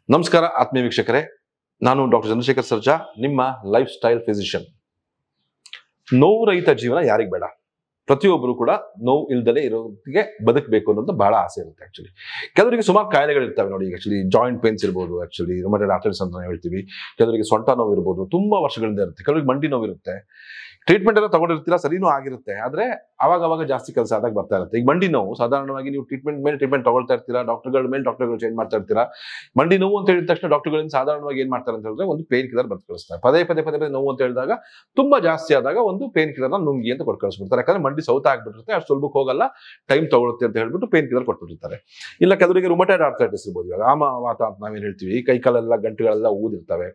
ನಮಸ್ಕಾರ ಆತ್ಮೀಯ ವೀಕ್ಷಕರೇ, ನಾನು ಡಾಕ್ಟರ್ ಚಂದ್ರಶೇಖರ್ ಸರ್ಜಾ, ನಿಮ್ಮ ಲೈಫ್ ಸ್ಟೈಲ್ ಫಿಸಿಷಿಯನ್. ನೋವು ರಹಿತ ಜೀವನ ಯಾರಿಗೆ ಬೇಡ? ಪ್ರತಿಯೊಬ್ಬರು ಕೂಡ ನೋವು ಇಲ್ದಲೇ ಇರೋದಕ್ಕೆ ಬದುಕಬೇಕು ಅನ್ನೋದು ಬಹಳ ಆಸೆ ಇರುತ್ತೆ. ಆಕ್ಚುಲಿ ಕೆಲವರಿಗೆ ಸುಮಾರು ಕಾಯಿಲೆಗಳಿರ್ತವೆ ನೋಡಿ. ಆಕ್ಚುಲಿ ಜಾಯಿಂಟ್ ಪೇನ್ಸ್ ಇರ್ಬೋದು, ಆಕ್ಚುಲಿ ರುಮಟೈಡ್ ಆರ್ಥರೈಟಿಸ್ ಅಂತ ಹೇಳ್ತೀವಿ. ಕೆಲವರಿಗೆ ಸೊಂಟ ನೋವು ಇರ್ಬೋದು, ತುಂಬಾ ವರ್ಷಗಳಿಂದ ಇರುತ್ತೆ. ಕೆಲವರಿಗೆ ಮಂಡಿ ನೋವು ಇರುತ್ತೆ. ಟ್ರೀಟ್ಮೆಂಟ್ ಎಲ್ಲ ತಗೊಂಡಿರ್ತೀರಾ, ಸರಿನೂ ಆಗಿರುತ್ತೆ. ಆದ್ರೆ ಅವಾಗ ಜಾಸ್ತಿ ಕೆಲಸ ಆದಾಗ ಬರ್ತಾ ಇರುತ್ತೆ. ಈಗ ಮಂಡಿ ನೋವು ಸಾಧಾರಣವಾಗಿ ನೀವು ಟ್ರೀಟ್ಮೆಂಟ್ ಮೇಲೆ ಟ್ರೀಟ್ಮೆಂಟ್ ತಗೊಳ್ತಾ ಇರ್ತೀರಾ, ಡಾಕ್ಟರ್ಗಳ ಮೇಲೆ ಡಾಕ್ಟರ್ಗಳು ಚೇಂಜ್ ಮಾಡ್ತಾ ಇರ್ತೀರಾ. ಮಂಡಿ ನೋವು ಅಂತ ಹೇಳಿದ ತಕ್ಷಣ ಡಾಕ್ಟರ್ಗಳಿಂದ ಸಾಧಾರಣವಾಗಿ ಏನ್ ಮಾಡ್ತಾರೆ ಅಂತ ಹೇಳಿದ್ರೆ ಒಂದು ಪೇನ್ ಕಿಲ್ಲರ್ ಬರ್ದು ಕಳಿಸ್ತಾರೆ. ಪದೇ ನೋವು ಅಂತ ಹೇಳಿದಾಗ ತುಂಬಾ ಜಾಸ್ತಿ ಆದಾಗ ಒಂದು ಪೇನ್ ಕಿಲ್ಲರ್ನ ನುಂಗಿ ಅಂತ ಕೊಟ್ಟು ಕಳಿಸ್ಬಿಡ್ತಾರೆ. ಯಾಕಂದ್ರೆ ಮಂಡಿ ಸೌತ ಆಗ್ಬಿಟ್ಟಿರುತ್ತೆ, ಅಷ್ಟು ಸುಲಭಕ್ಕೆ ಹೋಗಲ್ಲ, ಟೈಮ್ ತಗೊಳುತ್ತೆ ಅಂತ ಹೇಳ್ಬಿಟ್ಟು ಪೇನ್ ಕಿಲ್ಲರ್ ಕೊಟ್ಬಿಟ್ಟಿರ್ತಾರೆ. ಇಲ್ಲ ಕೆಲವರಿಗೆ ರುಮಟೈಡ್ ಆರ್ಥರೈಟಿಸ್ ಇರ್ಬೋದು, ಇವಾಗ ಆಮವಾತ ಅಂತ ನಾವೇನ್ ಹೇಳ್ತೀವಿ, ಕೈ ಕಾಲೆಲ್ಲ ಗಂಟುಗಳೆಲ್ಲ ಊದಿರ್ತವೆ,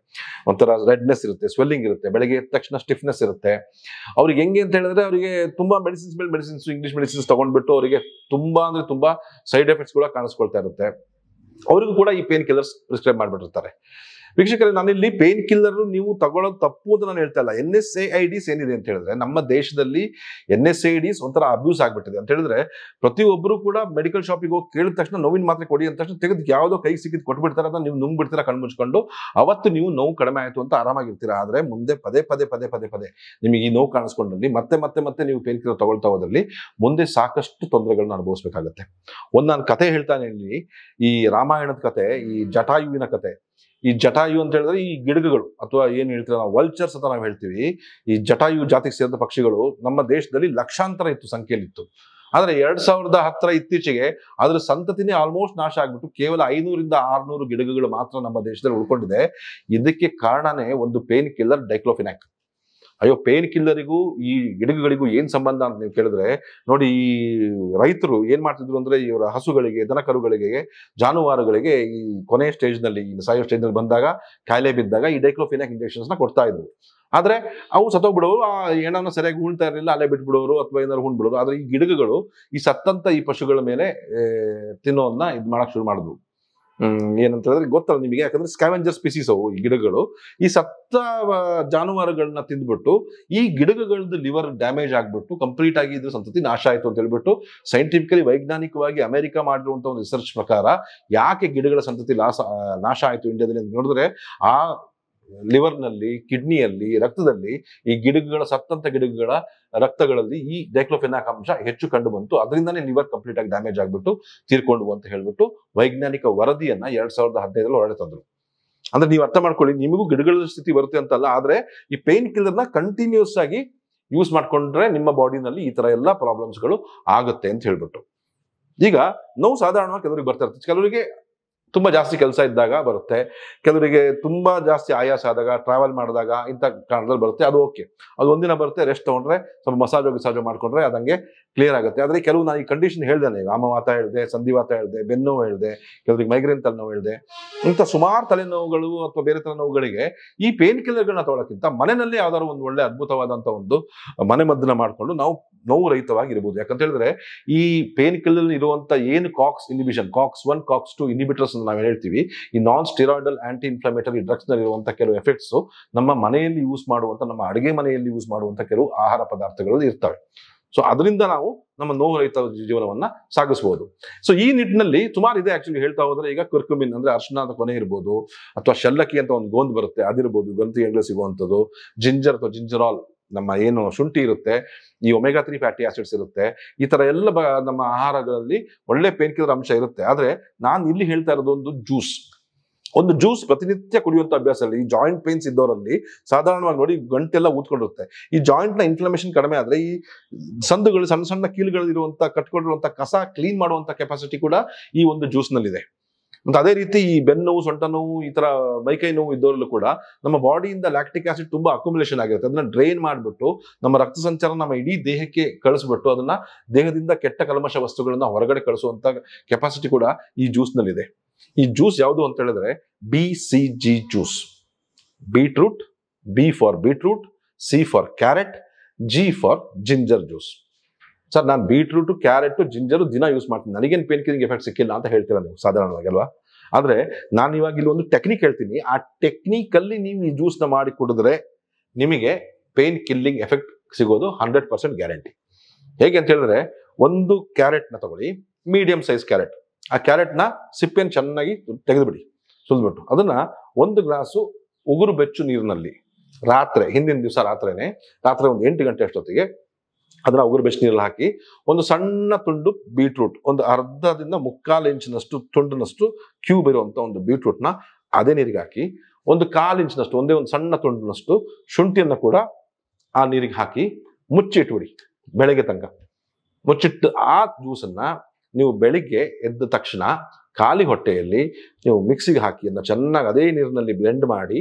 ಒಂಥರ ರೆಡ್ನೆಸ್ ಇರುತ್ತೆ, ಸ್ವೆಲ್ಲಿಂಗ್ ಇರುತ್ತೆ, ಬೆಳಗ್ಗೆ ಎದ್ದ ತಕ್ಷಣ ಸ್ಟಿಫ್ನೆಸ್ ಇರುತ್ತೆ. ಅವ್ರಿಗೆ ಹೆಂಗೆ ಅಂತ ಹೇಳಿದ್ರೆ ಅವರಿಗೆ ತುಂಬಾ ಮೆಡಿಸಿನ್ಸ್ ಮೇಲೆ ಮೆಡಿಸಿನ್ಸ್, ಇಂಗ್ಲಿಷ್ ಮೆಡಿಸಿನ್ಸ್ ತಗೊಂಡ್ಬಿಟ್ಟು ಅವರಿಗೆ ತುಂಬಾ ಸೈಡ್ ಎಫೆಕ್ಟ್ಸ್ ಕೂಡ ಕಾಣಿಸ್ಕೊಳ್ತಾ ಇರುತ್ತೆ. ಅವರಿಗೂ ಕೂಡ ಈ ಪೇನ್ ಕಿಲ್ಲರ್ಸ್ ಪ್ರಿಸ್ಕ್ರೈಬ್ ಮಾಡ್ಬಿಟ್ಟಿರ್ತಾರೆ. ವೀಕ್ಷಕರೇ, ನಾನಿಲ್ಲಿ ಪೇನ್ ಕಿಲ್ಲರ್ ನೀವು ತಗೊಳ್ಳೋದು ತಪ್ಪು ಅಂತ ನಾನು ಹೇಳ್ತಾ ಇಲ್ಲ. NSAIDs ಏನಿದೆ ಅಂತ ಹೇಳಿದ್ರೆ, ನಮ್ಮ ದೇಶದಲ್ಲಿ NSAIDs ಒಂಥರ ಅಬ್ಯೂಸ್ ಆಗ್ಬಿಟ್ಟಿದೆ ಅಂತ ಹೇಳಿದ್ರೆ, ಪ್ರತಿಯೊಬ್ಬರು ಕೂಡ ಮೆಡಿಕಲ್ ಶಾಪಿಗೆ ಹೋಗಿ ಕೇಳಿದ ತಕ್ಷಣ ನೋವಿನ ಮಾತ್ರೆ ಕೊಡಿ ಅಂತ ತಕ್ಷಣ ತೆಗೆದು ಯಾವುದೋ ಕೈ ಸಿಕ್ಕಿದ್ ಕೊಟ್ಬಿಡ್ತಾರೆ, ಅದನ್ನ ನೀವು ನುಂಗ್ಬಿಡ್ತೀರಾ ಕಣ್ಮುಚ್ಕೊಂಡು. ಅವತ್ತು ನೀವು ನೋವು ಕಡಿಮೆ ಆಯ್ತು ಅಂತ ಆರಾಮಾಗಿರ್ತೀರಾ. ಆದ್ರೆ ಮುಂದೆ ಪದೇ ನಿಮಗೆ ಈ ನೋವು ಕಾಣಿಸ್ಕೊಂಡ್ರಲ್ಲಿ ಮತ್ತೆ ನೀವು ಪೇನ್ ಕಿಲ್ಲರ್ ತಗೊಳ್ತಾ ಹೋದಲ್ಲಿ ಮುಂದೆ ಸಾಕಷ್ಟು ತೊಂದರೆಗಳನ್ನ ಅನುಭವಿಸ್ಬೇಕಾಗತ್ತೆ. ನಾನು ಕತೆ ಹೇಳ್ತಾನೆ ಇಲ್ಲಿ, ಈ ರಾಮಾಯಣದ ಕತೆ, ಈ ಜಟಾಯುವಿನ ಕತೆ. ಈ ಜಟಾಯು ಅಂತ ಹೇಳಿದ್ರೆ ಈ ಗಿಡಗಳು ಅಥವಾ ಏನ್ ಹೇಳ್ತೀವಿ ನಾವು ವಲ್ಚರ್ಸ್ ಅಂತ ನಾವು ಹೇಳ್ತೀವಿ. ಈ ಜಟಾಯು ಜಾತಿಗೆ ಸೇರಿದ ಪಕ್ಷಿಗಳು ನಮ್ಮ ದೇಶದಲ್ಲಿ ಲಕ್ಷಾಂತರ ಇತ್ತು, ಸಂಖ್ಯೆಯಲ್ಲಿತ್ತು. ಆದ್ರೆ 2010 ಇತ್ತೀಚೆಗೆ ಅದ್ರ ಸಂತತಿನೇ ಆಲ್ಮೋಸ್ಟ್ ನಾಶ ಆಗ್ಬಿಟ್ಟು ಕೇವಲ 500 - 600 ಗಿಡಗಳು ಮಾತ್ರ ನಮ್ಮ ದೇಶದಲ್ಲಿ ಉಳ್ಕೊಂಡಿದೆ. ಇದಕ್ಕೆ ಕಾರಣನೇ ಒಂದು ಪೇನ್ ಕಿಲ್ಲರ್, ಡೈಕ್ಲೋಫಿನಾಕ್. ಅಯ್ಯೋ, ಪೇನ್ ಕಿಲ್ಲರಿಗೂ ಈ ಗಿಡಗಳಿಗೂ ಏನ್ ಸಂಬಂಧ ಅಂತ ನೀವು ಕೇಳಿದ್ರೆ ನೋಡಿ, ಈ ರೈತರು ಏನ್ ಮಾಡ್ತಿದ್ರು ಅಂದ್ರೆ ಇವರ ಹಸುಗಳಿಗೆ, ದನ ಕರುಗಳಿಗೆ, ಜಾನುವಾರುಗಳಿಗೆ ಈ ಕೊನೆಯ ಸ್ಟೇಜ್ ನಲ್ಲಿ, ಸಾಯೋ ಸ್ಟೇಜ್ ನಲ್ಲಿ ಬಂದಾಗ, ಕಾಯಿಲೆ ಬಿದ್ದಾಗ ಈ ಡೈಕ್ಲೋಫಿನಾಕ್ ಇಂಜೆಕ್ಷನ್ಸ್ ನ ಕೊಡ್ತಾ ಇದ್ರು. ಆದ್ರೆ ಅವು ಸತ್ತೋಗ್ಬಿಡೋರು, ಆ ಏನನ್ನ ಸರಿಯಾಗಿ ಉಣ್ತಾ ಇರಲಿಲ್ಲ, ಅಲ್ಲೇ ಬಿಟ್ಬಿಡೋರು ಅಥವಾ ಏನಾದ್ರು ಉಣ್ಬಿಡೋರು. ಆದ್ರೆ ಈ ಗಿಡಗಳು ಈ ಸತ್ತಂತ ಈ ಪಶುಗಳ ಮೇಲೆ ತಿನ್ನೋದನ್ನ ಇದ್ ಮಾಡಕ್ ಶುರು ಮಾಡಿದ್ವು. ಏನಂತ ಹೇಳಿದ್ರೆ ಗೊತ್ತಲ್ಲ ನಿಮಗೆ, ಯಾಕಂದ್ರೆ ಸ್ಕ್ಯಾವೆಂಜರ್ ಸ್ಪೀಸೀಸ್ ಅವು ಈ ಗಿಡಗಳು. ಈ ಸತ್ತ ಜಾನುವಾರುಗಳನ್ನ ತಿಂದ್ಬಿಟ್ಟು ಈ ಗಿಡಗಳದ್ದು ಲಿವರ್ ಡ್ಯಾಮೇಜ್ ಆಗ್ಬಿಟ್ಟು ಕಂಪ್ಲೀಟ್ ಆಗಿ ಇದ್ರ ಸಂತತಿ ನಾಶ ಆಯ್ತು ಅಂತ ಹೇಳ್ಬಿಟ್ಟು ಸೈಂಟಿಫಿಕಲಿ, ವೈಜ್ಞಾನಿಕವಾಗಿ ಅಮೆರಿಕ ಮಾಡಿರುವಂತ ಒಂದು ರಿಸರ್ಚ್ ಪ್ರಕಾರ ಯಾಕೆ ಗಿಡಗಳ ಸಂತತಿ ನಾಶ ಆಯ್ತು ಇಂಡಿಯಾದಲ್ಲಿ ಅಂತ ನೋಡಿದ್ರೆ, ಆ ಲಿವರ್ ನಲ್ಲಿ, ಕಿಡ್ನಿಯಲ್ಲಿ, ರಕ್ತದಲ್ಲಿ ಈ ಸತ್ತಂತ ಗಿಡಗಳ ರಕ್ತಗಳಲ್ಲಿ ಈ ಡೈಕ್ಲೋಫಿನಾಕ್ ಅಂಶ ಹೆಚ್ಚು ಕಂಡು ಬಂತು. ಅದರಿಂದಾನೇ ಲಿವರ್ ಕಂಪ್ಲೀಟ್ ಆಗಿ ಡ್ಯಾಮೇಜ್ ಆಗ್ಬಿಟ್ಟು ತೀರ್ಕೊಂಡು ಅಂತ ಹೇಳ್ಬಿಟ್ಟು ವೈಜ್ಞಾನಿಕ ವರದಿಯನ್ನ 2015 ಹೊರಡೆ ತಂದ್ರು. ಅಂದ್ರೆ ನೀವು ಅರ್ಥ ಮಾಡ್ಕೊಳ್ಳಿ, ನಿಮಗೂ ಗಿಡಗಳ ಸ್ಥಿತಿ ಬರುತ್ತೆ ಅಂತಲ್ಲ, ಆದ್ರೆ ಈ ಪೇನ್ ಕಿಲ್ಲರ್ನ ಕಂಟಿನ್ಯೂಸ್ ಆಗಿ ಯೂಸ್ ಮಾಡ್ಕೊಂಡ್ರೆ ನಿಮ್ಮ ಬಾಡಿನಲ್ಲಿ ಈ ತರ ಎಲ್ಲಾ ಪ್ರಾಬ್ಲಮ್ಸ್ಗಳು ಆಗುತ್ತೆ ಅಂತ ಹೇಳ್ಬಿಟ್ಟು. ಈಗ ನೋವು ಸಾಧಾರಣವಾಗಿ ಕೆಲವರಿಗೆ ಬರ್ತಾ ಇರ್ತದೆ. ಕೆಲವರಿಗೆ ತುಂಬಾ ಜಾಸ್ತಿ ಕೆಲಸ ಇದ್ದಾಗ ಬರುತ್ತೆ, ಕೆಲವರಿಗೆ ತುಂಬಾ ಜಾಸ್ತಿ ಆಯಾಸ ಆದಾಗ, ಟ್ರಾವೆಲ್ ಮಾಡಿದಾಗ ಇಂಥ ಕಾರಣದಲ್ಲಿ ಬರುತ್ತೆ. ಅದು ಓಕೆ, ಅದು ಒಂದಿನ ಬರುತ್ತೆ, ರೆಸ್ಟ್ ತಗೊಂಡ್ರೆ, ಸ್ವಲ್ಪ ಮಸಾಜ್ ಮಾಡ್ಕೊಂಡ್ರೆ ಅದಂಗೆ ಕ್ಲಿಯರ್ ಆಗುತ್ತೆ. ಆದ್ರೆ ಕೆಲವು ನಾನು ಈ ಕಂಡೀಷನ್ ಹೇಳ್ದೇನೆ, ಆಮವಾತ ಹೇಳಿದೆ, ಸಂಧಿವಾತ ಹೇಳಿದೆ, ಬೆನ್ನೋವು ಹೇಳಿದೆ, ಕೆಲವರಿಗೆ ಮೈಗ್ರೇನ್ ತಲೆನೋವು ಹೇಳಿದೆ, ಇಂಥ ಸುಮಾರು ತಲೆನೋವುಗಳು ಅಥವಾ ಬೇರೆ ತಲೆನೋವುಗಳಿಗೆ ಈ ಪೇನ್ ಕಿಲ್ಲರ್ಗಳನ್ನ ತಗೊಳ್ಳೋಕ್ಕಿಂತ ಮನೆಯಲ್ಲಿ ಯಾವ್ದಾದ್ರು ಒಂದು ಒಳ್ಳೆ ಅದ್ಭುತವಾದಂತ ಒಂದು ಮನೆ ಮದ್ದನ್ನ ಮಾಡ್ಕೊಂಡು ನಾವು ನೋವು ರಹಿತವಾಗಿ ಇರಬಹುದು. ಯಾಕಂತ ಹೇಳಿದ್ರೆ ಈ ಪೇನ್ ಕಿಲ್ಲರ್ ಇರುವಂತ ಏನು Cox inhibition, COX 1 COX 2 inhibitors ಅಂತ ನಾವು ಹೇಳ್ತೀವಿ, ಈ ನಾನ್ ಸ್ಟಿರಾಯ್ಡಲ್ ಆಂಟಿ ಇನ್ಫ್ಲಮೇಟರಿ ಡ್ರಗ್ಸ್ ನಲ್ಲಿ ಇರುವಂತಹ ಕೆಲವು ಎಫೆಕ್ಟ್ಸ್ ನಮ್ಮ ಮನೆಯಲ್ಲಿ ಯೂಸ್ ಮಾಡುವಂತ, ನಮ್ಮ ಅಡುಗೆ ಮನೆಯಲ್ಲಿ ಯೂಸ್ ಮಾಡುವಂತ ಕೆಲವು ಆಹಾರ ಪದಾರ್ಥಗಳು ಇರ್ತವೆ. ಸೊ ಅದರಿಂದ ನಾವು ನಮ್ಮ ನೋವು ರಹಿತ ಜೀವನವನ್ನ ಸಾಗಿಸಬಹುದು. ಸೊ ಈ ನಿಟ್ಟಿನಲ್ಲಿ ಸುಮಾರು ಇದೆ ಆಕ್ಚುಲಿ ಹೇಳ್ತಾ ಹೋದ್ರೆ. ಈಗ ಕುರ್ಕುಮಿನ್ ಅಂದ್ರೆ ಅರ್ಶಿಣದ ಕೊನೆ ಇರ್ಬೋದು, ಅಥವಾ ಶಲ್ಲಕ್ಕಿ ಅಂತ ಒಂದು ಗೋಂದ್ ಬರುತ್ತೆ ಅದಿರ್ಬೋದು, ಗಂತಿಗೆಂಗ್ಳು ಸಿಗುವಂಥದ್ದು, ಜಿಂಜರ್ ಅಥವಾ ಜಿಂಜರಾಲ್, ನಮ್ಮ ಏನು ಶುಂಠಿ ಇರುತ್ತೆ, ಈ ಒಮೆಗಾ 3 ಫ್ಯಾಟಿ ಆಸಿಡ್ಸ್ ಇರುತ್ತೆ. ಈ ತರ ಎಲ್ಲ ನಮ್ಮ ಆಹಾರಗಳಲ್ಲಿ ಒಳ್ಳೆ ಪೇನ್ ಕಿಲ್ಲರ್ ಅಂಶ ಇರುತ್ತೆ. ಆದ್ರೆ ನಾನು ಇಲ್ಲಿ ಹೇಳ್ತಾ ಇರೋದು ಒಂದು ಜ್ಯೂಸ್ ಪ್ರತಿನಿತ್ಯ ಕುಡಿಯುವಂತ ಅಭ್ಯಾಸ ಇಲ್ಲ. ಈ ಜಾಯಿಂಟ್ ಪೇನ್ಸ್ ಇದ್ದವರಲ್ಲಿ ಸಾಧಾರಣವಾಗಿ ನೋಡಿ ಗಂಟೆಲ್ಲ ಊದ್ಕೊಂಡಿರುತ್ತೆ. ಈ ಜಾಯಿಂಟ್ ನ ಇನ್ಫ್ಲಮೇಷನ್ ಕಡಿಮೆ ಆದ್ರೆ ಈ ಸಂದುಗಳು, ಸಣ್ಣ ಸಣ್ಣ ಕೀಲುಗಳು ಇರುವಂತ, ಕಟ್ಕೊಂಡಿರುವಂತ ಕಸ ಕ್ಲೀನ್ ಮಾಡುವಂತ ಕೆಪಾಸಿಟಿ ಕೂಡ ಈ ಒಂದು ಜ್ಯೂಸ್ ನಲ್ಲಿದೆ. ಮತ್ತೆ ಅದೇ ರೀತಿ ಈ ಬೆನ್ನೋವು, ಸೊಂಟ ನೋವು, ಈ ತರ ಮೈಕೈ ನೋವು ಇದ್ದವರಲ್ಲೂ ಕೂಡ ನಮ್ಮ ಬಾಡಿಯಿಂದ ಲ್ಯಾಕ್ಟಿಕ್ ಆಸಿಡ್ ತುಂಬಾ ಅಕ್ಯುಮುಲೇಷನ್ ಆಗಿರುತ್ತೆ. ಅದನ್ನ ಡ್ರೈನ್ ಮಾಡ್ಬಿಟ್ಟು ನಮ್ಮ ರಕ್ತ ಸಂಚಾರ ನಮ್ಮ ಇಡೀ ದೇಹಕ್ಕೆ ಕಳಿಸ್ಬಿಟ್ಟು ಅದನ್ನ ದೇಹದಿಂದ ಕೆಟ್ಟ ಕಲ್ಮಶ ವಸ್ತುಗಳನ್ನ ಹೊರಗಡೆ ಕಳಿಸುವಂತ ಕೆಪಾಸಿಟಿ ಕೂಡ ಈ ಜ್ಯೂಸ್ ನಲ್ಲಿದೆ. ಈ ಜ್ಯೂಸ್ ಯಾವುದು ಅಂತ ಹೇಳಿದ್ರೆ BCG juice. Beetroot, B for beetroot, C for carrot, G for ginger juice. Sir, ನಾನು ಬೀಟ್ರೂಟ್, ಕ್ಯಾರೆಟ್, ಜಿಂಜರ್ ದಿನ ಯೂಸ್ ಮಾಡ್ತೀನಿ, ನನಗೇನು ಪೇನ್ ಕಿಲ್ಲಿಂಗ್ ಎಫೆಕ್ಟ್ ಸಿಕ್ಕಿಲ್ಲ ಅಂತ ಹೇಳ್ತೀರಾ ನೀವು ಸಾಧಾರಣವಾಗಿ ಅಲ್ವಾ? ಆದ್ರೆ ನಾನು ಇವಾಗ ಇಲ್ಲಿ ಒಂದು ಟೆಕ್ನಿಕ್ ಹೇಳ್ತೀನಿ. ಆ ಟೆಕ್ನಿಕ್ ಅಲ್ಲಿ ನೀವು ಈ ಜ್ಯೂಸ್ ನ ಮಾಡಿ ಕುಡಿದ್ರೆ ನಿಮಗೆ ಪೇನ್ ಕಿಲ್ಲಿಂಗ್ ಎಫೆಕ್ಟ್ ಸಿಗೋದು 100% ಗ್ಯಾರಂಟಿ. ಹೇಗೆ ಅಂತ ಹೇಳಿದ್ರೆ, ಒಂದು ಕ್ಯಾರೆಟ್ನ ತಗೊಳ್ಳಿ, ಮೀಡಿಯಂ ಸೈಜ್ ಕ್ಯಾರೆಟ್. ಆ ಕ್ಯಾರೆಟ್ನ ಸಿಪ್ಪೆಯನ್ನು ಚೆನ್ನಾಗಿ ತೆಗೆದುಬಿಡಿ, ಸುಲಿದ್ಬಿಟ್ಟು ಅದನ್ನ 1 ಗ್ಲಾಸು ಉಗುರು ಬೆಚ್ಚು ನೀರಿನಲ್ಲಿ ಹಿಂದಿನ ದಿವಸ ರಾತ್ರಿ ಒಂದು 8 ಗಂಟೆ ಅಷ್ಟೊತ್ತಿಗೆ ಅದನ್ನ ಉಗುರು ಬೆಚ್ಚು ನೀರಲ್ಲಿ ಹಾಕಿ, ಒಂದು ಸಣ್ಣ ತುಂಡು ಬೀಟ್ರೂಟ್, ಒಂದು ಅರ್ಧದಿಂದ 1/4 ಇಂಚಿನಷ್ಟು ತುಂಡಿನಷ್ಟು ಕ್ಯೂಬ್ ಇರುವಂತ ಒಂದು ಬೀಟ್ರೂಟ್ನ ಅದೇ ನೀರಿಗೆ ಹಾಕಿ, ಒಂದು 1/4 ಇಂಚಿನಷ್ಟು ಒಂದೇ ಒಂದು ಸಣ್ಣ ತುಂಡಿನಷ್ಟು ಶುಂಠಿಯನ್ನು ಕೂಡ ಆ ನೀರಿಗೆ ಹಾಕಿ ಮುಚ್ಚಿಟ್ಬಿಡಿ ಬೆಳಗ್ಗೆ ತನಕ. ಮುಚ್ಚಿಟ್ಟು ಆ ಜ್ಯೂಸನ್ನ ನೀವು ಬೆಳಿಗ್ಗೆ ಎದ್ದ ತಕ್ಷಣ ಖಾಲಿ ಹೊಟ್ಟೆಯಲ್ಲಿ ನೀವು ಮಿಕ್ಸಿಗೆ ಹಾಕಿ ಅದನ್ನ ಚೆನ್ನಾಗಿ ಅದೇ ನೀರಿನಲ್ಲಿ ಬ್ಲೆಂಡ್ ಮಾಡಿ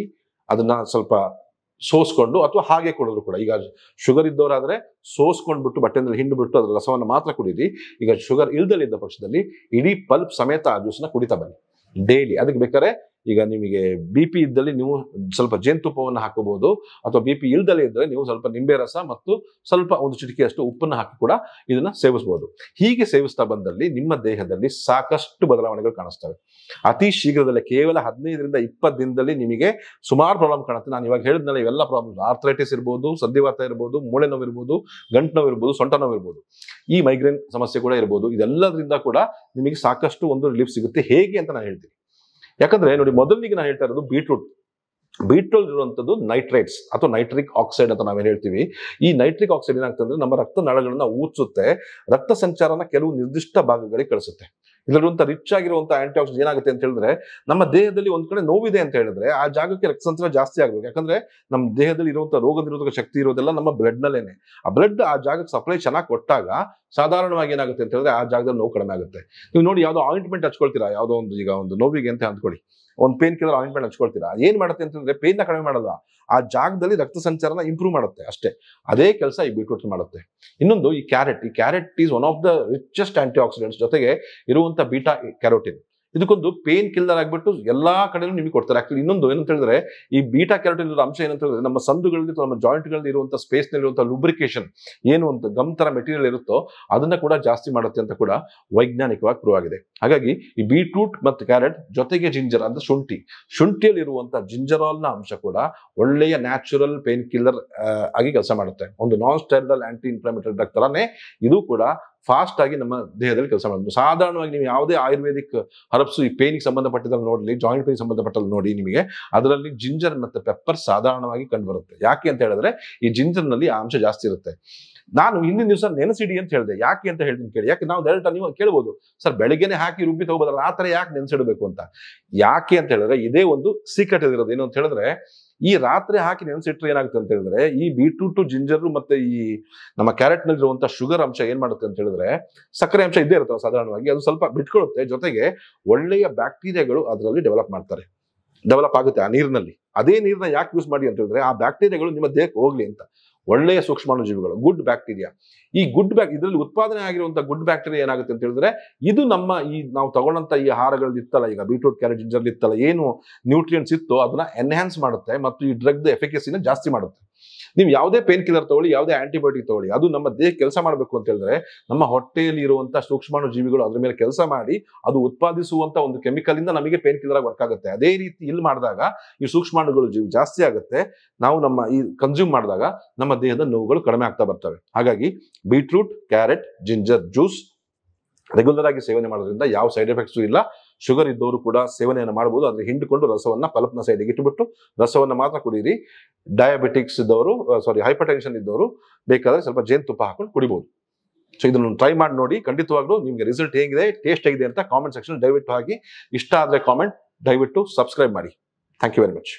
ಅದನ್ನ ಸ್ವಲ್ಪ ಸೋಸ್ಕೊಂಡು, ಅಥವಾ ಹಾಗೆ ಕುಡಿದ್ರು ಕೂಡ. ಈಗ ಶುಗರ್ ಇದ್ದವರಾದ್ರೆ ಸೋಸ್ಕೊಂಡ್ಬಿಟ್ಟು ಬಟ್ಟೆಯಲ್ಲಿ ಹಿಂಡ್ಬಿಟ್ಟು ಅದರ ರಸವನ್ನು ಮಾತ್ರ ಕುಡೀರಿ. ಈಗ ಶುಗರ್ ಇಲ್ದಲ್ಲಿದ್ದ ಪಕ್ಷದಲ್ಲಿ ಇಡೀ ಪಲ್ಪ್ ಸಮೇತ ಆ ಜ್ಯೂಸ್ನ ಕುಡಿತಾ ಬನ್ನಿ ಡೈಲಿ. ಅದಕ್ಕೆ ಬೇಕಾದ್ರೆ ಈಗ ನಿಮಗೆ BP ಇದ್ದಲ್ಲಿ ನೀವು ಸ್ವಲ್ಪ ಜೇನುತುಪ್ಪವನ್ನು ಹಾಕಬಹುದು, ಅಥವಾ BP ಇಲ್ದಲೇ ಇದ್ದರೆ ನೀವು ಸ್ವಲ್ಪ ನಿಂಬೆ ರಸ ಮತ್ತು ಸ್ವಲ್ಪ ಒಂದು ಚಿಟಿಕೆಯಷ್ಟು ಉಪ್ಪನ್ನು ಹಾಕಿ ಕೂಡ ಇದನ್ನ ಸೇವಿಸಬಹುದು. ಹೀಗೆ ಸೇವಿಸ್ತಾ ಬಂದಲ್ಲಿ ನಿಮ್ಮ ದೇಹದಲ್ಲಿ ಸಾಕಷ್ಟು ಬದಲಾವಣೆಗಳು ಕಾಣಿಸ್ತವೆ. ಅತಿ ಶೀಘ್ರದಲ್ಲೇ ಕೇವಲ 15ರಿಂದ 20 ದಿನದಲ್ಲಿ ನಿಮಗೆ ಸುಮಾರು ಪ್ರಾಬ್ಲಮ್ ಕಾಣುತ್ತೆ. ನಾನು ಇವಾಗ ಹೇಳಿದ್ನಲ್ಲ, ಇವೆಲ್ಲ ಪ್ರಾಬ್ಲಮ್, ಆರ್ಥರೈಟಿಸ್ ಇರ್ಬೋದು, ಸಂಧಿವಾತ ಇರ್ಬೋದು, ಮೂಳೆ ನೋವು ಇರ್ಬೋದು, ಗಂಟು ನೋವು ಇರ್ಬೋದು, ಸೊಂಟ ನೋವು ಇರ್ಬೋದು, ಈ ಮೈಗ್ರೇನ್ ಸಮಸ್ಯೆ ಕೂಡ ಇರ್ಬೋದು. ಇದೆಲ್ಲದರಿಂದ ಕೂಡ ನಿಮಗೆ ಸಾಕಷ್ಟು ಒಂದು ರಿಲೀಫ್ ಸಿಗುತ್ತೆ. ಹೇಗೆ ಅಂತ ನಾನು ಹೇಳ್ತೀನಿ. ಯಾಕಂದ್ರೆ ನೋಡಿ, ಮೊದಲಿಗೆ ನಾನು ಹೇಳ್ತಾ ಇರೋದು ಬೀಟ್ರೂಟ್ ಇರುವಂತದ್ದು ನೈಟ್ರೈಟ್ಸ್ ಅಥವಾ ನೈಟ್ರಿಕ್ ಆಕ್ಸೈಡ್ ಅಂತ ನಾವೇನು ಹೇಳ್ತೀವಿ. ಈ ನೈಟ್ರಿಕ್ ಆಕ್ಸೈಡ್ ಏನಾಗ್ತದೆ, ನಮ್ಮ ರಕ್ತ ನಾಳಗಳನ್ನ ಊದಿಸುತ್ತೆ, ರಕ್ತ ಸಂಚಾರನ ಕೆಲವು ನಿರ್ದಿಷ್ಟ ಭಾಗಗಳಿಗೆ ಕಳಿಸುತ್ತೆ. ಇದರಲ್ಲಿರುವಂತ ರಿಚ್ ಆಗಿರುವಂತ ಆಂಟಿ ಆಕ್ಸಿಡೆಂಟ್ ಏನಾಗುತ್ತೆ ಅಂತ ಹೇಳಿದ್ರೆ, ನಮ್ಮ ದೇಹದಲ್ಲಿ ಒಂದ್ ಕಡೆ ನೋವಿದೆ ಅಂತ ಹೇಳಿದ್ರೆ ಆ ಜಾಗಕ್ಕೆ ರಕ್ತ ಸಂಚಾರ ಜಾಸ್ತಿ ಆಗ್ಬೇಕು. ಯಾಕಂದ್ರೆ ನಮ್ಮ ದೇಹದಲ್ಲಿ ಇರುವಂತ ರೋಗ ನಿರೋಧಕ ಶಕ್ತಿ ಇರೋದೆಲ್ಲ ನಮ್ಮ ಬ್ಲಡ್ ನಲ್ಲೇನೆ. ಆ ಬ್ಲಡ್ ಆ ಜಾಗಕ್ಕೆ ಸಪ್ಲೈ ಚೆನ್ನಾಗಿ ಕೊಟ್ಟಾಗ ಸಾಧಾರಣವಾಗಿ ಏನಾಗುತ್ತೆ ಅಂತ ಹೇಳಿದ್ರೆ ಆ ಜಾಗದಲ್ಲಿ ನೋವು ಕಡಿಮೆ ಆಗುತ್ತೆ. ನೀವು ನೋಡಿ, ಯಾವ್ದೋ ಆಯಿಂಟ್ಮೆಂಟ್ ಹಚ್ಕೊಳ್ತೀರಾ, ಯಾವ್ದೋ ಒಂದು ಈಗ ಒಂದು ನೋವಿಗೆ ಅಂತ ಅಂದ್ಕೊಳ್ಳಿ, ಒಂದು ಪೇನ್ ಕಿಲ್ಲರ್ ಆಯಿಂಟ್ಮೆಂಟ್ ಹಚ್ಕೊಳ್ತೀರಾ, ಏನ್ ಮಾಡುತ್ತೆ ಅಂತಂದ್ರೆ ಪೇನ್ ನ ಕಡಿಮೆ ಮಾಡಲ್ಲ, ಆ ಜಾಗದಲ್ಲಿ ರಕ್ತ ಸಂಚಾರನ ಇಂಪ್ರೂವ್ ಮಾಡುತ್ತೆ ಅಷ್ಟೇ. ಅದೇ ಕೆಲಸ ಈ ಬೀಟ್ರೂಟ್ ಮಾಡುತ್ತೆ. ಇನ್ನೊಂದು ಈ carrot is one of the richest antioxidants. ಜೊತೆಗೆ ಇರುವಂತ ಬೀಟಾ ಕ್ಯಾರೋಟಿನ್, ಇದಕ್ಕೊಂದು ಪೇನ್ ಕಿಲ್ಲರ್ ಆಗ್ಬಿಟ್ಟು ಎಲ್ಲಾ ಕಡೆನೂ ನಿಮಗೆ ಕೊಡ್ತಾರೆ. ಆಕ್ಚುಲಿ ಇನ್ನೊಂದು ಏನಂತ ಹೇಳಿದ್ರೆ, ಈ ಬೀಟಾ ಕ್ಯಾರೋಟಿನ್ ಅಂಶ ಏನಂತ ಹೇಳಿದ್ರೆ, ನಮ್ಮ ಸಂದುಗಳಲ್ಲಿ ನಮ್ಮ ಜಾಯಿಂಟ್ಗಳಲ್ಲಿ ಇರುವಂತಹ ಸ್ಪೇಸ್ ನಲ್ಲಿ ಇರುವಂತಹ ಲುಬ್ರಿಕೇಶನ್ ಏನು ಒಂದು ಗಮ್ ತರ ಮೆಟೀರಿಯಲ್ ಇರುತ್ತೋ ಅದನ್ನ ಕೂಡ ಜಾಸ್ತಿ ಮಾಡುತ್ತೆ ಅಂತ ಕೂಡ ವೈಜ್ಞಾನಿಕವಾಗಿ ಪ್ರೂವ್ ಆಗಿದೆ. ಹಾಗಾಗಿ ಈ ಬೀಟ್ರೂಟ್ ಮತ್ತು ಕ್ಯಾರೆಟ್ ಜೊತೆಗೆ ಜಿಂಜರ್ ಅಂದ್ರೆ ಶುಂಠಿಯಲ್ಲಿ ಇರುವಂತಹ ಜಿಂಜರಾಲ್ನ ಅಂಶ ಕೂಡ ಒಳ್ಳೆಯ ನ್ಯಾಚುರಲ್ ಪೇನ್ ಕಿಲ್ಲರ್ ಆಗಿ ಕೆಲಸ ಮಾಡುತ್ತೆ. ಒಂದು ನಾನ್ ಸ್ಟೆರಾಯ್ಡಲ್ ಆಂಟಿ ಇನ್ಫ್ಲಮೇಟರಿ ಡ್ರಗ್ ತರಾನೇ ಇದು ಕೂಡ ಫಾಸ್ಟ್ ಆಗಿ ನಮ್ಮ ದೇಹದಲ್ಲಿ ಕೆಲಸ ಮಾಡೋದು. ಸಾಧಾರಣವಾಗಿ ನೀವು ಯಾವುದೇ ಆಯುರ್ವೇದಿಕ್ ಹರ್ಬ್ಸ್ ಈ ಪೇನಿಗೆ ಸಂಬಂಧಪಟ್ಟಿದ್ದಲ್ಲಿ ನೋಡಲಿ, ಜಾಯಿಂಟ್ ಪೇನ್ ಸಂಬಂಧಪಟ್ಟಲ್ಲಿ ನೋಡಿ, ನಿಮಗೆ ಅದರಲ್ಲಿ ಜಿಂಜರ್ ಮತ್ತು ಪೆಪ್ಪರ್ ಸಾಧಾರಣವಾಗಿ ಕಂಡು ಬರುತ್ತೆ. ಯಾಕೆ ಅಂತ ಹೇಳಿದ್ರೆ ಈ ಜಿಂಜರ್ ನಲ್ಲಿ ಆ ಅಂಶ ಜಾಸ್ತಿ ಇರುತ್ತೆ. ನಾನು ಹಿಂದಿನ ದಿವಸ ನೆನೆಸಿಡಿ ಅಂತ ಹೇಳಿದೆ. ಯಾಕೆ ಅಂತ ಹೇಳ್ತೀನಿ ಕೇಳಿ. ಯಾಕೆ ನಾವು ಡೈರೆಕ್ಟ್ ನೀವು ಕೇಳ್ಬೋದು, ಸರ್ ಬೆಳಗ್ಗೆನೆ ಹಾಕಿ ರುಬ್ಬಿ ತಗೋಬೋದಲ್ಲ, ಆ ತರ ಯಾಕೆ ನೆನೆಸಿಡಬೇಕು ಅಂತ. ಯಾಕೆ ಅಂತ ಹೇಳಿದ್ರೆ ಇದೇ ಒಂದು ಸೀಕ್ರೆಟ್ ಇರೋದು. ಏನು ಅಂತ ಹೇಳಿದ್ರೆ, ಈ ರಾತ್ರಿ ಹಾಕಿ ನೆನೆಸಿಟ್ರೆ ಏನಾಗುತ್ತೆ ಅಂತ ಹೇಳಿದ್ರೆ, ಈ ಬೀಟ್ರೂಟ್, ಜಿಂಜರ್ ಮತ್ತೆ ಈ ನಮ್ಮ ಕ್ಯಾರೆಟ್ ನಲ್ಲಿರುವಂತಹ ಶುಗರ್ ಅಂಶ ಏನ್ ಮಾಡುತ್ತೆ ಅಂತ ಹೇಳಿದ್ರೆ, ಸಕ್ಕರೆ ಅಂಶ ಇದ್ದೇ ಇರುತ್ತೆ ಸಾಧಾರಣವಾಗಿ, ಅದು ಸ್ವಲ್ಪ ಬಿಟ್ಕೊಳ್ಳುತ್ತೆ. ಜೊತೆಗೆ ಒಳ್ಳೆಯ ಬ್ಯಾಕ್ಟೀರಿಯಾಗಳು ಅದರಲ್ಲಿ ಡೆವಲಪ್ ಆಗುತ್ತೆ ಆ ನೀರಿನಲ್ಲಿ. ಅದೇ ನೀರನ್ನ ಯಾಕೆ ಯೂಸ್ ಮಾಡಿ ಅಂತ ಹೇಳಿದ್ರೆ, ಆ ಬ್ಯಾಕ್ಟೀರಿಯಾಗಳು ನಿಮ್ಮ ದೇಹಕ್ಕೆ ಹೋಗ್ಲಿ ಅಂತ. ಒಳ್ಳೆಯ ಸೂಕ್ಷ್ಮಾಣುಜೀವಿಗಳು, ಗುಡ್ ಬ್ಯಾಕ್ಟೀರಿಯಾ. ಈ ಇದರಲ್ಲಿ ಉತ್ಪಾದನೆ ಆಗಿರುವಂತಹ ಗುಡ್ ಬ್ಯಾಕ್ಟೀರಿಯಾ ಏನಾಗುತ್ತೆ ಅಂತ ಹೇಳಿದ್ರೆ, ಇದು ನಮ್ಮ ಈ ನಾವು ತಗೊಂಡಂತ ಈ ಆಹಾರಗಳಲ್ಲಿ ಇತ್ತಲ್ಲ, ಈಗ ಬೀಟ್ರೂಟ್, ಕ್ಯಾರೆಟ್, ಜಿಂಜರ್ ಇತ್ತಲ್ಲ, ಏನು ನ್ಯೂಟ್ರಿಯೆಂಟ್ಸ್ ಇತ್ತು ಅದನ್ನ ಎನ್ಹ್ಯಾನ್ಸ್ ಮಾಡುತ್ತೆ ಮತ್ತು ಈ ಡ್ರಗ್ ಎಫಿಕಸಿನ ಜಾಸ್ತಿ ಮಾಡುತ್ತೆ. ನೀವು ಯಾವುದೇ ಪೇನ್ ಕಿಲ್ಲರ್ ತಗೊಳ್ಳಿ, ಯಾವುದೇ ಆಂಟಿಬಯೋಟಿಕ್ ತಗೊಳ್ಳಿ, ಅದು ನಮ್ಮ ದೇಹಕ್ಕೆ ಕೆಲಸ ಮಾಡಬೇಕು ಅಂತ ಹೇಳಿದ್ರೆ ನಮ್ಮ ಹೊಟ್ಟೆಯಲ್ಲಿ ಇರುವಂತಹ ಸೂಕ್ಷ್ಮಾಣು ಜೀವಿಗಳು ಅದ್ರ ಮೇಲೆ ಕೆಲಸ ಮಾಡಿ ಅದು ಉತ್ಪಾದಿಸುವಂತ ಒಂದು ಕೆಮಿಕಲ್ ಇಂದ ನಮಗೆ ಪೇನ್ ಕಿಲ್ಲರ್ ಆಗಿ ವರ್ಕ್ ಆಗುತ್ತೆ. ಅದೇ ರೀತಿ ಇಲ್ಲಿ ಮಾಡಿದಾಗ ಈ ಸೂಕ್ಷ್ಮಾಣುಗಳು ಜೀವಿ ಜಾಸ್ತಿ ಆಗುತ್ತೆ. ನಾವು ನಮ್ಮ ಈ ಕನ್ಸ್ಯೂಮ್ ಮಾಡಿದಾಗ ನಮ್ಮ ದೇಹದ ನೋವುಗಳು ಕಡಿಮೆ ಆಗ್ತಾ ಬರ್ತವೆ. ಹಾಗಾಗಿ beetroot, carrot, ginger juice regular ಆಗಿ ಸೇವನೆ ಮಾಡೋದ್ರಿಂದ ಯಾವ ಸೈಡ್ ಎಫೆಕ್ಟ್ಸು ಇಲ್ಲ. ಶುಗರ್ ಇದ್ದವರು ಕೂಡ ಸೇವನೆಯನ್ನು ಮಾಡಬಹುದು. ಅದ್ರ ಹಿಂಡಿಕೊಂಡು ರಸವನ್ನ ಪಲ್ಪ್ನ ಸೈಡ್ಗೆ ಇಟ್ಟುಬಿಟ್ಟು ರಸವನ್ನ ಮಾತ್ರ ಕುಡೀರಿ. ಡಯಾಬಿಟಿಕ್ಸ್ ಇದ್ದವರು, ಹೈಪರ್ ಟೆನ್ಷನ್ ಇದ್ದವರು ಬೇಕಾದ್ರೆ ಸ್ವಲ್ಪ ಜೇನುತುಪ್ಪ ಹಾಕೊಂಡು ಕುಡಿಬಹುದು. ಸೊ ಇದನ್ನು ಟ್ರೈ ಮಾಡಿ ನೋಡಿ. ಖಂಡಿತವಾಗ್ಲೂ ನಿಮ್ಗೆ ರಿಸಲ್ಟ್ ಹೇಗಿದೆ, ಟೇಸ್ಟ್ ಹೇಗಿದೆ ಅಂತ ಕಾಮೆಂಟ್ ಸೆಕ್ಷನ್ ದಯವಿಟ್ಟು ಹಾಕಿ. ಇಷ್ಟ ಆದ್ರೆ ಕಾಮೆಂಟ್, ದಯವಿಟ್ಟು ಸಬ್ಸ್ಕ್ರೈಬ್ ಮಾಡಿ. Thank you very much.